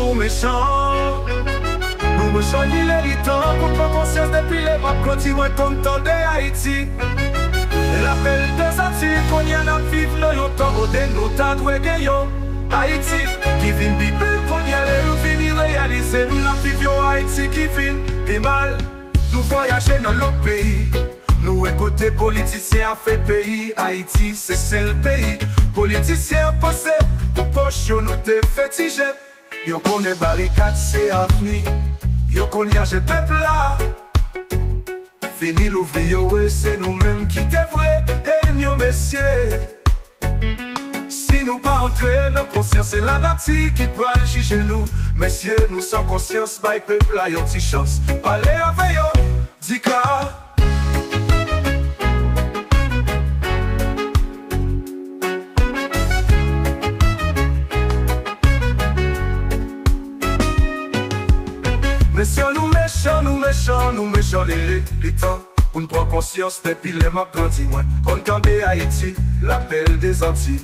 nous méchants. Nous méchants, il est temps pour prendre conscience depuis les maps continuent content de Haïti. L'appel des Antilles qu'on y en a vivre dans yon temps où nous t'adoué gagnons. Haïti qui vient bible qu'on y a les finir réaliser. La vivre Haïti qui vient et mal. Nous voyager dans l'autre pays. Nous écouter politiciens a fait pays. Haïti c'est le pays. Politiciens passés pour poche nous te féticher. Yo connaît barricade c'est avenir. Yo connaît peuple là. Fini l'ouvrier, c'est nous-mêmes qui devraient. Et nous messieurs, si nous pas entrer dans conscience, c'est la nature qui doit juger nous. Messieurs, nous sans conscience, by peuple a une petite chance. Parlez avec eux, dis car. Messieurs, nous méchants les temps. Pour nous prendre conscience depuis les maps grandis moins. Qu'on campe Haïti, l'appel des Antilles.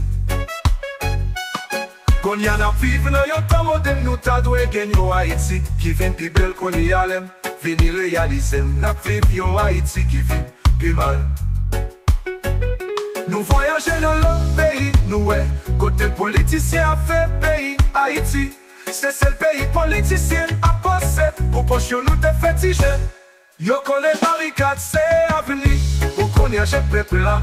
Qu'on y en a vivre dans yon temps moderne, nous t'adoué gagner Haïti. Qui vient plus belle qu'on y a l'aime, venir réaliser. N'a vivre yon Haïti qui vient plus mal. Nous voyager dans l'autre pays, nous côté politicien a fait pays Haïti. C'est le pays politicien a passé pour poche nous te féticher. Yo connaît barricade c'est avenir. Pour qu'on y a peuple là.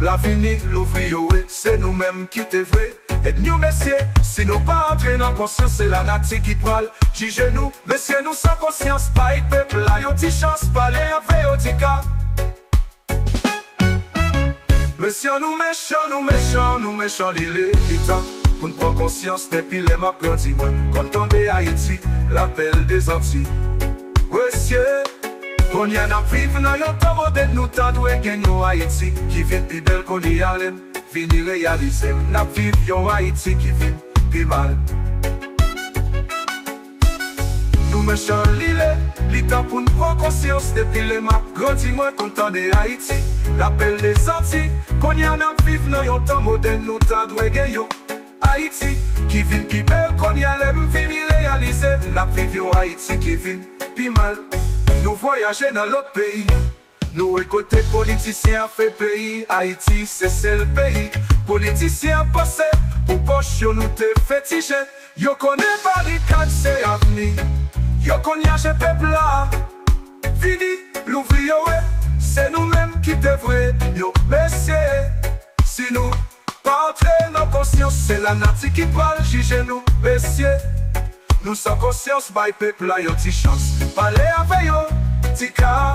L'avenir, l'ouvrier, c'est nous-mêmes qui devraient. Et nous messieurs, si nous pas entrer dans conscience, c'est la nature qui parle. Juge nous, messieurs, nous sans conscience, pas et peuple là, yon ti chance, parler avec Otika. Messieurs, nous méchants, les temps. Pour nous prendre conscience depuis les maps grandis moins. Quand tomber Haïti, l'appel des Antilles. Messieurs, qu'on y en a vivre dans yon temps moderne, nous t'adoué gagner Haïti. Qui vient plus belle qu'on y a l'aime, venir réaliser. N'a vivre yon Haïti qui vient plus mal. Nous méchants les temps pour nous prendre conscience depuis les maps grandis moins. Content de Haïti, l'appel des Antilles. Qu'on y en a vivre dans yon temps moderne, nous t'adoué gagner Haïti qui vient plus belle qu'on y a l'aime, venir réaliser. N'a vivre yon Haïti qui vient plus mal. Nous voyager dans l'autre pays. Nous écouter politiciens a fait pays. Haïti c'est le pays. Politiciens passés pour poche nous te féticher. Yo connaît barricade c'est avenir. Yo connaît peuple là. Fini l'ouvrier c'est nous-mêmes qui devraient. Yo messieurs, si nous pas entrer dans conscience, c'est la nature qui parle. Juge nous messieurs. Nous sans conscience, by peuple a yon ti chance. Parlez avec yo, tika.